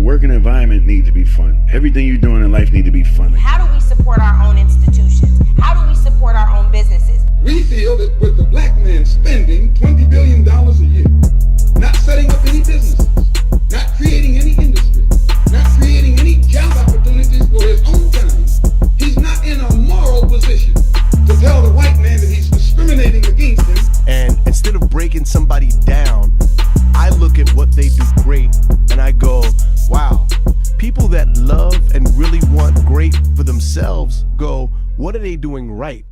working environment needs to be fun. Everything you're doing in life needs to be fun. How do we support our own institutions? How do we support our own businesses? We feel that with the black man spending $20 billion a year, not setting up any businesses, not creating any industry, not creating any job opportunities for his own kind, he's not in a moral position to tell the white man that he's discriminating against him. And instead of breaking somebody down, I look at what they do great and I go, wow, people that love and really want great for themselves go, what are they doing right?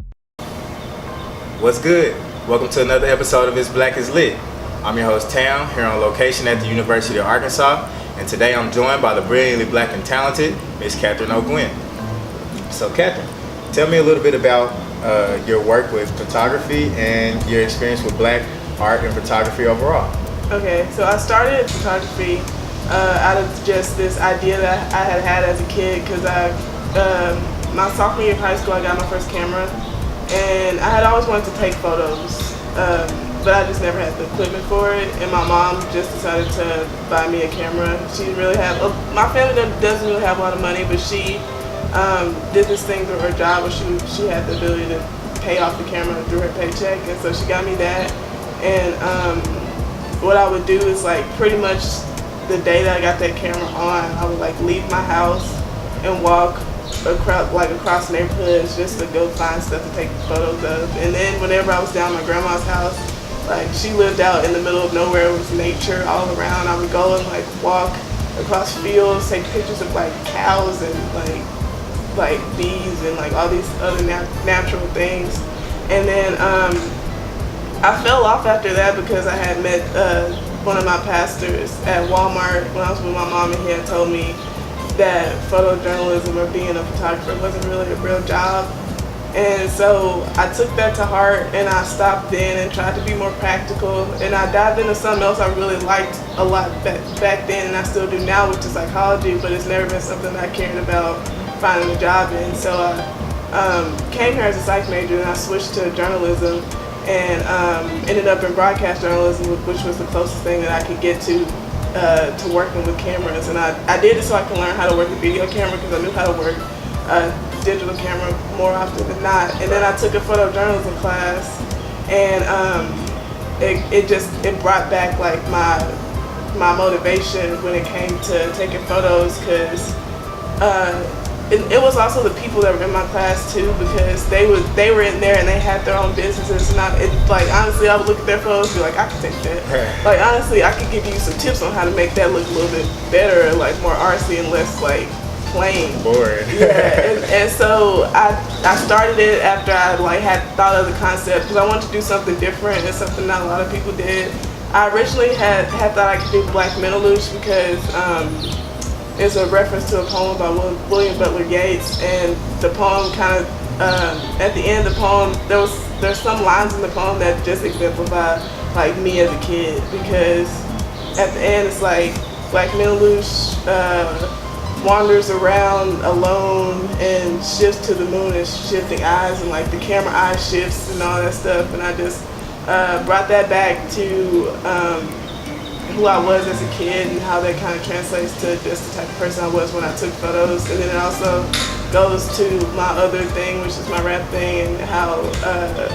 What's good? Welcome to another episode of It's Black is Lit. I'm your host Tam, here on location at the University of Arkansas, and today I'm joined by the brilliantly black and talented Miss Kathryn O'Guinn. So Kathryn, tell me a little bit about your work with photography and your experience with black art and photography overall. Okay, so I started photography out of just this idea that I had as a kid, because my sophomore year of high school I got my first camera, and I had always wanted to take photos, but I just never had the equipment for it, and my mom just decided to buy me a camera. She didn't really have, my family doesn't really have a lot of money, but she did this thing through her job where she had the ability to pay off the camera through her paycheck, and so she got me that. And what I would do is, like, pretty much the day that I got that camera on, I would like leave my house and walk across neighborhoods just to go find stuff to take photos of. And then whenever I was down at my grandma's house, like, she lived out in the middle of nowhere, it was nature all around. I would go and like walk across fields, take pictures of like cows and like bees and like all these other natural things. And then I fell off after that because I had met one of my pastors at Walmart when I was with my mom, and he had told me that photojournalism or being a photographer wasn't really a real job. And so I took that to heart, and I stopped then and tried to be more practical, and I dived into something else I really liked a lot back then, and I still do now, which is psychology, but it's never been something that I cared about finding a job in. So I came here as a psych major, and I switched to journalism, and ended up in broadcast journalism, which was the closest thing that I could get to working with cameras. And I did it so I could learn how to work a video camera, because I knew how to work a digital camera more often than not. And then I took a photojournalism class, and it brought back like my motivation when it came to taking photos, because it was also the people that were in my class too, because they were in there and they had their own businesses, and like honestly I would look at their photos and be like, I could take that. Like honestly, I could give you some tips on how to make that look a little bit better, like more artsy and less like plain. Bored. Yeah, and so I started it after I like had thought of the concept, because I wanted to do something different and something not a lot of people did. I originally had thought I could do Black Mentaloosh, because it's a reference to a poem by William Butler Yeats, and the poem kind of, at the end of the poem, there's some lines in the poem that just exemplify like me as a kid, because at the end it's like Black Mentaloosh wanders around alone and shifts to the moon and shifting eyes, and like the camera eye shifts and all that stuff, and I just brought that back to who I was as a kid and how that kind of translates to just the type of person I was when I took photos. And then it also goes to my other thing, which is my rap thing, and how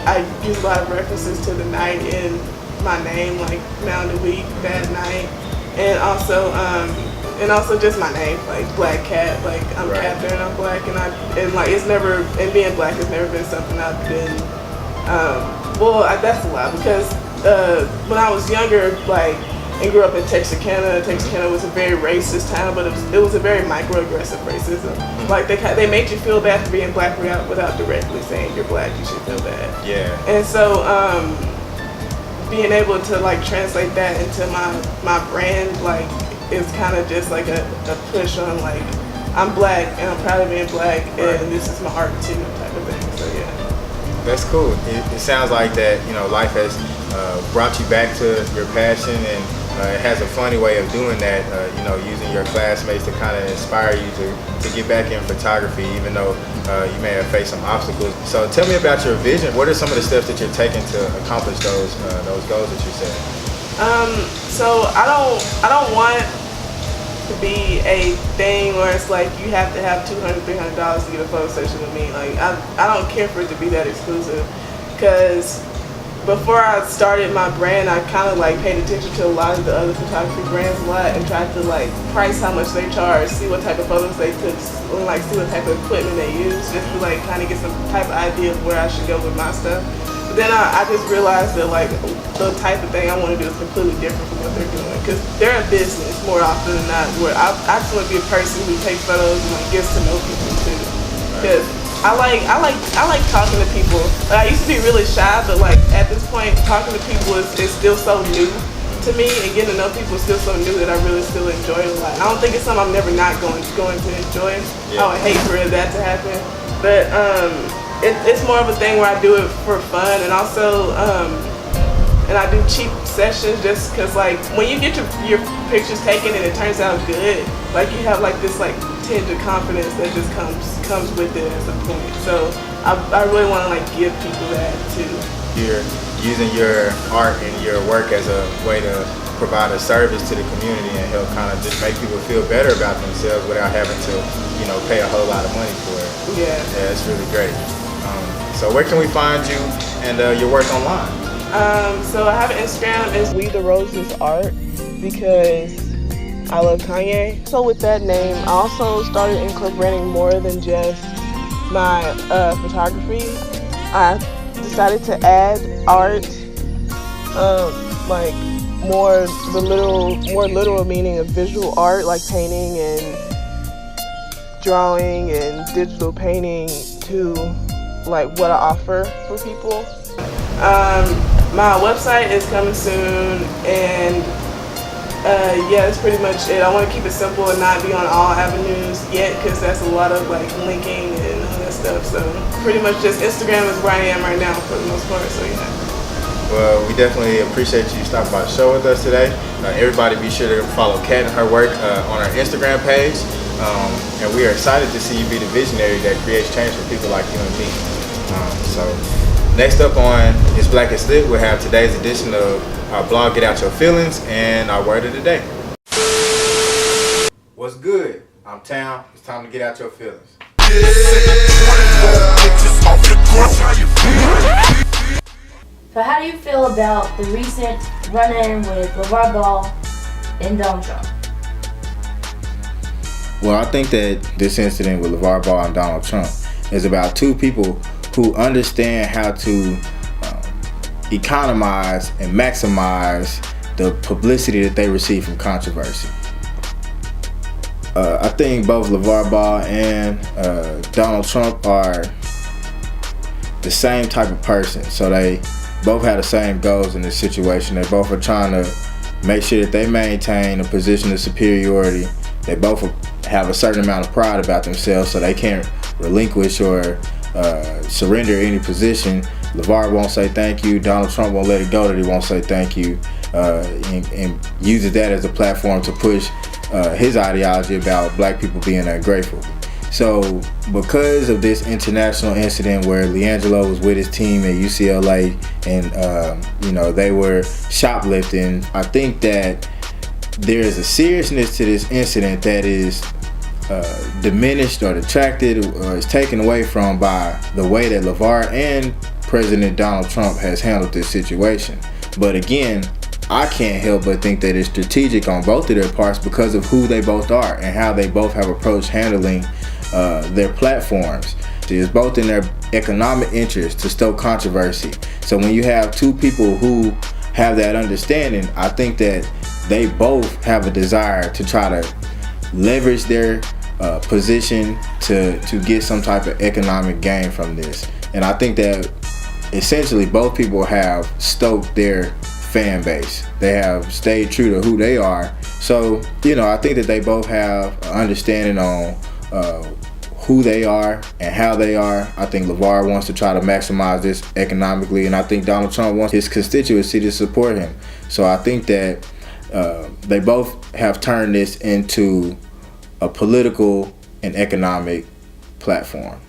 I use a lot of references to the night in my name, like Mountain Week, Bad Night, and also just my name, like Black Cat, like I'm right. Kathryn, I'm black, and being black has never been something I've been, that's a lie, because when I was younger, like, and grew up in Texarkana. Texarkana was a very racist town, but it was a very microaggressive racism. Like they made you feel bad for being black without directly saying you're black, you should feel bad. Yeah. And so being able to like translate that into my brand, like, is kind of just like a push on like, I'm black and I'm proud of being black, right. And this is my art too, type of thing. So yeah. That's cool. It sounds like that, life has brought you back to your passion, and it has a funny way of doing that, using your classmates to kind of inspire you to get back in photography, even though you may have faced some obstacles. So tell me about your vision. What are some of the steps that you're taking to accomplish those goals that you set? So I don't want to be a thing where it's like you have to have $200, $300 to get a photo session with me. Like I don't care for it to be that exclusive, because before I started my brand, I kind of like paid attention to a lot of the other photography brands a lot and tried to like price how much they charge, see what type of photos they took, and like see what type of equipment they use, just to like kind of get some type of idea of where I should go with my stuff. But then I just realized that like the type of thing I want to do is completely different from what they're doing, because they're a business more often than not. Where I just want to be a person who takes photos and like gets to know people too, because I like talking to people. I used to be really shy, but like at this point, talking to people is still so new to me, and getting to know people is still so new that I really still enjoy it a lot. I don't think it's something I'm never not going to enjoy. Yeah. I would hate for that to happen, but it's more of a thing where I do it for fun, and also and I do cheap sessions just because like when you get your pictures taken and it turns out good, like you have like this like tinge of confidence that just comes with it at some point. So I really want to like give people that too. You're using your art and your work as a way to provide a service to the community and help kind of just make people feel better about themselves without having to, pay a whole lot of money for it. Yeah, it's really great. So where can we find you and your work online? So I have an Instagram, it's We the Roses Art, because I love Kanye. So with that name, I also started incorporating more than just my photography. I decided to add art, like more literal meaning of visual art, like painting and drawing and digital painting, to like what I offer for people. My website is coming soon, and yeah, that's pretty much it. I want to keep it simple and not be on all avenues yet, because that's a lot of like linking and all that stuff. So pretty much just Instagram is where I am right now for the most part. So yeah. Well, we definitely appreciate you stopping by the show with us today. Everybody be sure to follow Kat and her work on our Instagram page. And we are excited to see you be the visionary that creates change for people like you and me. So next up on It's Black It's Lit, we'll have today's edition of our blog, Get Out Your Feelings, and our word of the day. What's good? I'm Town. It's time to get out your feelings. So how do you feel about the recent run-in with Lavar Ball and Donald Trump? Well, I think that this incident with Lavar Ball and Donald Trump is about two people who understand how to economize and maximize the publicity that they receive from controversy. I think both Lavar Ball and Donald Trump are the same type of person. So they both have the same goals in this situation. They both are trying to make sure that they maintain a position of superiority. They both have a certain amount of pride about themselves, so they can't relinquish or surrender any position. Lavar won't say thank you. Donald Trump won't let it go that he won't say thank you, and uses that as a platform to push his ideology about black people being ungrateful. So because of this international incident where LiAngelo was with his team at UCLA and they were shoplifting, I think that there is a seriousness to this incident that is diminished or detracted or is taken away from by the way that Lavar and President Donald Trump has handled this situation. But again, I can't help but think that it's strategic on both of their parts because of who they both are and how they both have approached handling their platforms. It's both in their economic interest to stoke controversy. So when you have two people who have that understanding, I think that they both have a desire to try to leverage their position to get some type of economic gain from this. And I think that essentially both people have stoked their fan base. They have stayed true to who they are. So, I think that they both have an understanding on who they are and how they are. I think Lavar wants to try to maximize this economically, and I think Donald Trump wants his constituency to support him. So I think that they both have turned this into a political and economic platform.